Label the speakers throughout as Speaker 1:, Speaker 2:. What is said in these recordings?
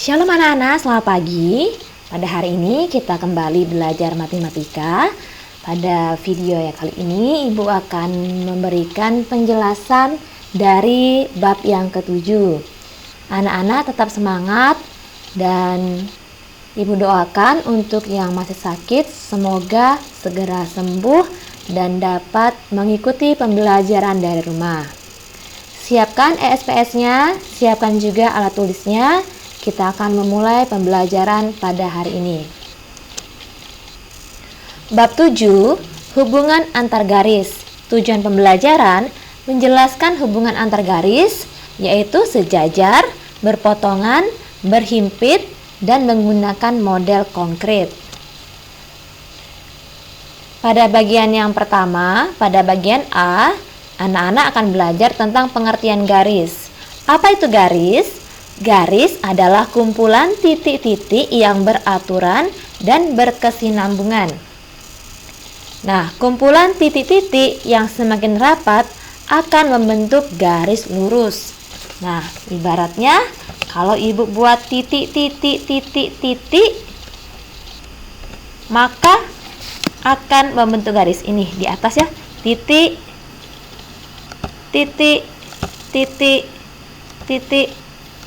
Speaker 1: Shalom anak-anak, selamat pagi. Pada hari ini kita kembali belajar matematika. Pada video yang kali ini Ibu akan memberikan penjelasan dari bab yang ketujuh. Anak-anak tetap semangat dan Ibu doakan untuk yang masih sakit semoga segera sembuh dan dapat mengikuti pembelajaran dari rumah. Siapkan ESPS-nya, siapkan juga alat tulisnya. Kita akan memulai pembelajaran pada hari ini. Bab 7, hubungan antar garis. Tujuan pembelajaran menjelaskan hubungan antar garis, yaitu sejajar, berpotongan, berhimpit, dan menggunakan model konkret. Pada bagian yang pertama, pada bagian A, anak-anak akan belajar tentang pengertian garis. Apa itu garis? Garis adalah kumpulan titik-titik yang beraturan dan berkesinambungan. Nah, kumpulan titik-titik yang semakin rapat akan membentuk garis lurus. Nah, ibaratnya kalau Ibu buat titik-titik, maka akan membentuk garis ini di atas ya. Titik, titik, titik, titik,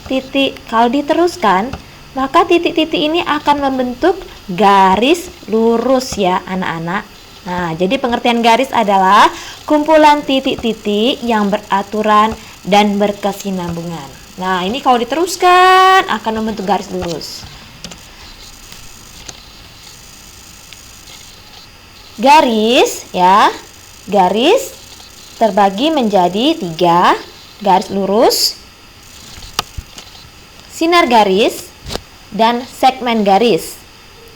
Speaker 1: titik. Kalau diteruskan, maka titik-titik ini akan membentuk garis lurus ya anak-anak. Nah, jadi pengertian garis adalah kumpulan titik-titik yang beraturan dan berkesinambungan. Nah, ini kalau diteruskan akan membentuk garis lurus. Garis ya, garis terbagi menjadi 3, garis lurus, sinar garis, dan segmen garis.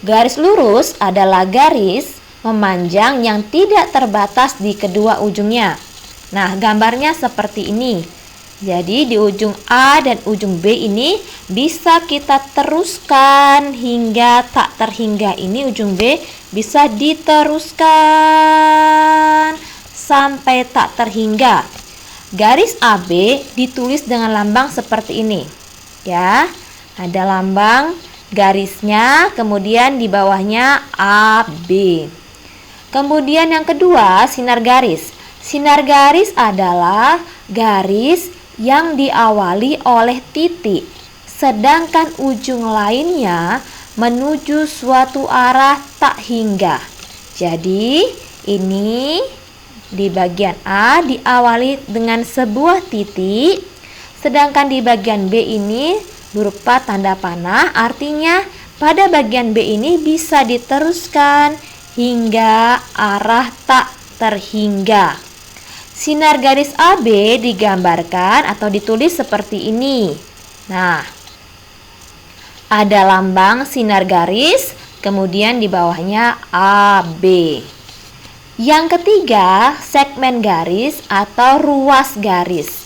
Speaker 1: Garis lurus adalah garis memanjang yang tidak terbatas di kedua ujungnya. Nah, gambarnya seperti ini. Jadi di ujung A dan ujung B ini bisa kita teruskan hingga tak terhingga. Ini ujung B bisa diteruskan sampai tak terhingga. Garis AB ditulis dengan lambang seperti ini. Ya, ada lambang garisnya, kemudian di bawahnya AB. Kemudian yang kedua, sinar garis. Sinar garis adalah garis yang diawali oleh titik, sedangkan ujung lainnya menuju suatu arah tak hingga. Jadi, ini di bagian A diawali dengan sebuah titik, sedangkan di bagian B ini berupa tanda panah, artinya pada bagian B ini bisa diteruskan hingga arah tak terhingga. Sinar garis AB digambarkan atau ditulis seperti ini. Nah, ada lambang sinar garis, kemudian di bawahnya AB. Yang ketiga, segmen garis atau ruas garis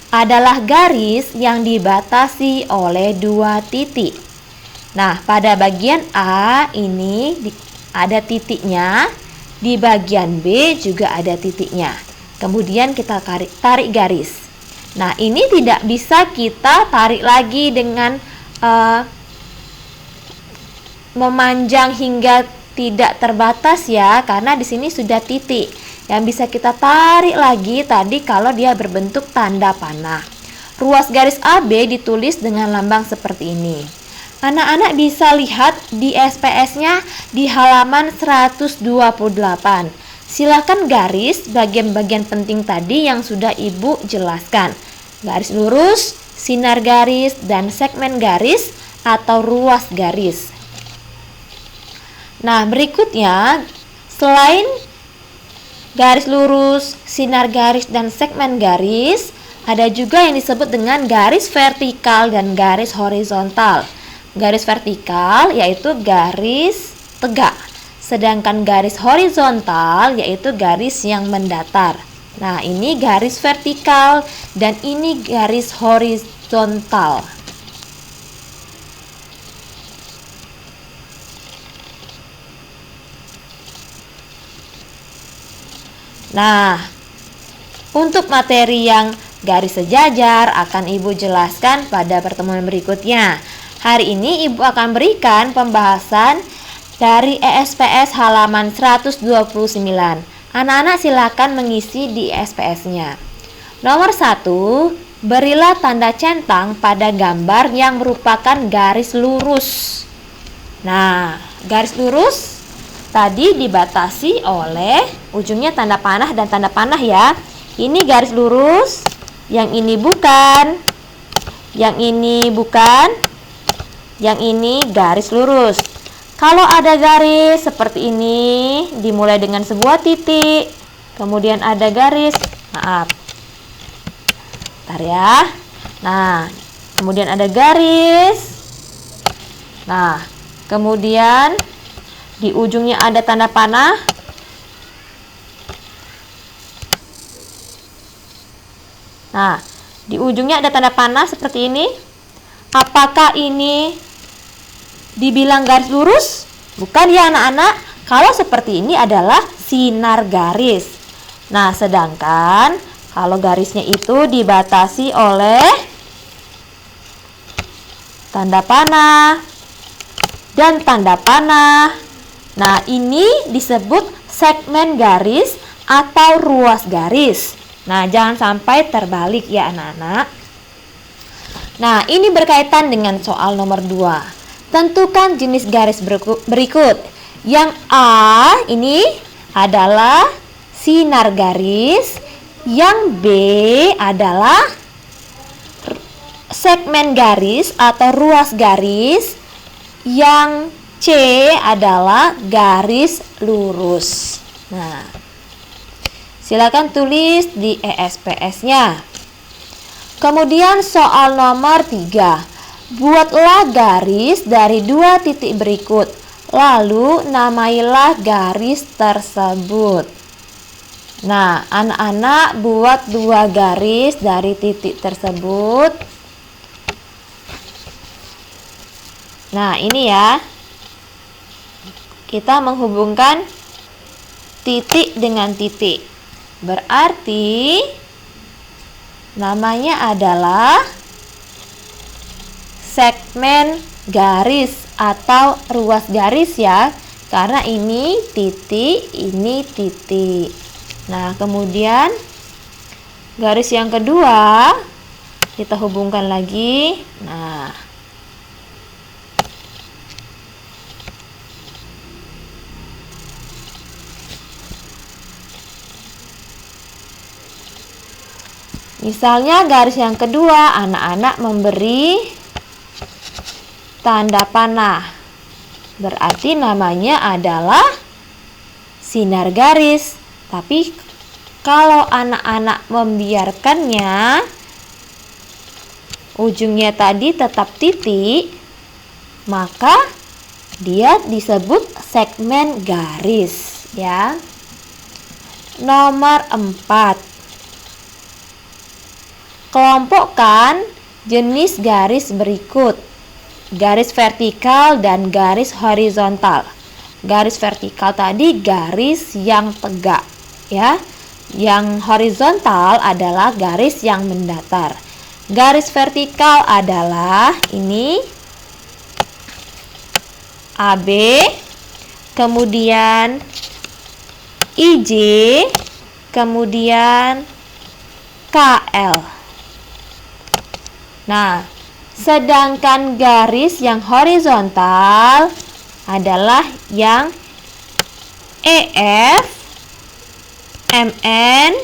Speaker 1: adalah garis yang dibatasi oleh 2 titik. Nah, pada bagian A ini ada titiknya, di bagian B juga ada titiknya. Kemudian kita tarik garis. Nah, ini tidak bisa kita tarik lagi dengan memanjang hingga tidak terbatas ya, karena di sini sudah titik. Yang bisa kita tarik lagi tadi kalau dia berbentuk tanda panah. Ruas garis AB ditulis dengan lambang seperti ini. Anak-anak bisa lihat di SPS-nya di halaman 128. Silakan garis bagian-bagian penting tadi yang sudah Ibu jelaskan. Garis lurus, sinar garis, dan segmen garis atau ruas garis. Nah, berikutnya selain garis lurus, sinar garis, dan segmen garis, ada juga yang disebut dengan garis vertikal dan garis horizontal. Garis vertikal yaitu garis tegak, sedangkan garis horizontal yaitu garis yang mendatar. Nah, ini garis vertikal dan ini garis horizontal. Nah, untuk materi yang garis sejajar akan Ibu jelaskan pada pertemuan berikutnya. Hari ini Ibu akan berikan pembahasan dari ESPS halaman 129. Anak-anak silakan mengisi di ESPS-nya. Nomor 1, berilah tanda centang pada gambar yang merupakan garis lurus. Nah, garis lurus tadi dibatasi oleh ujungnya tanda panah dan tanda panah ya. Ini garis lurus, yang ini bukan, yang ini bukan, yang ini garis lurus. Kalau ada garis seperti ini, dimulai dengan sebuah titik, kemudian ada garis, bentar ya. Nah, kemudian ada garis. Nah, kemudian di ujungnya ada tanda panah. Nah, di ujungnya ada tanda panah seperti ini. Apakah ini dibilang garis lurus? Bukan ya anak-anak. Kalau seperti ini adalah sinar garis. Nah, sedangkan kalau garisnya itu dibatasi oleh tanda panah dan tanda panah. Nah, ini disebut segmen garis atau ruas garis. Nah, jangan sampai terbalik ya anak-anak. Nah, ini berkaitan dengan soal nomor 2. Tentukan jenis garis berikut. Yang A ini adalah sinar garis, yang B adalah segmen garis atau ruas garis, yang C adalah garis lurus. Nah, silakan tulis di ESPS-nya. Kemudian soal nomor 3. Buatlah garis dari 2 titik berikut, lalu namailah garis tersebut. Nah, anak-anak buat 2 garis dari titik tersebut. Nah, ini ya. Kita menghubungkan titik dengan titik. Berarti namanya adalah segmen garis atau ruas garis ya, karena ini titik, ini titik. Nah, kemudian garis yang kedua kita hubungkan lagi. Nah, misalnya garis yang kedua anak-anak memberi tanda panah, berarti namanya adalah sinar garis. Tapi kalau anak-anak membiarkannya ujungnya tadi tetap titik, maka dia disebut segmen garis ya. Nomor 4. Kelompokkan jenis garis berikut. Garis vertikal dan garis horizontal. Garis vertikal tadi garis yang tegak ya. Yang horizontal adalah garis yang mendatar. Garis vertikal adalah ini AB, kemudian IJ, kemudian KL. Nah, sedangkan garis yang horizontal adalah yang EF, MN,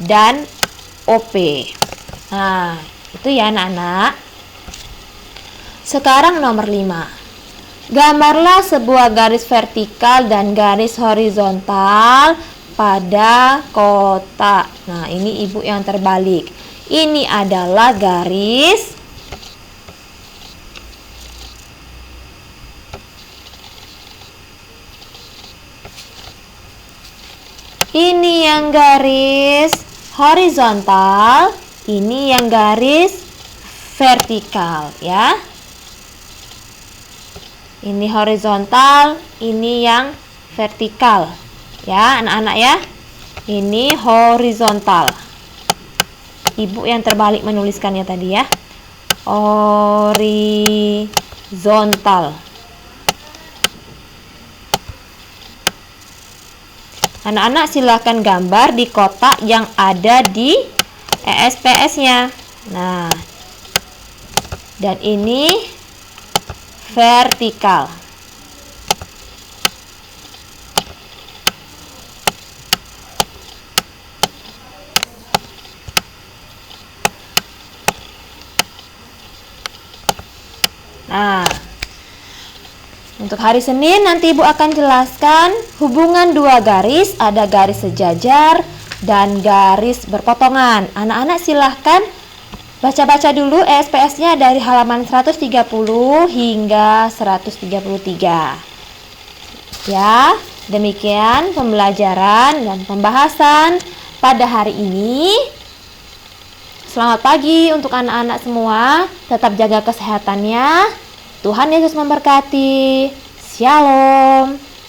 Speaker 1: dan OP. Nah, itu ya anak-anak. Sekarang nomor 5. Gambarlah sebuah garis vertikal dan garis horizontal pada kotak. Nah, ini ibu yang terbalik. Ini adalah garis ini yang garis horizontal, ini yang garis vertikal ya. Ini horizontal, ini yang vertikal ya anak-anak ya. Ini horizontal. Ibu yang terbalik menuliskannya tadi ya. Horizontal. horizontal. Anak-anak silakan gambar di kotak yang ada di ESPS-nya. Nah, dan ini vertikal. Nah, untuk hari Senin nanti Ibu akan jelaskan hubungan dua garis, ada garis sejajar dan garis berpotongan. Anak-anak silahkan baca-baca dulu ESPS-nya dari halaman 130 hingga 133. Ya, demikian pembelajaran dan pembahasan pada hari ini. Selamat pagi untuk anak-anak semua. Tetap jaga kesehatannya. Tuhan Yesus memberkati. Shalom.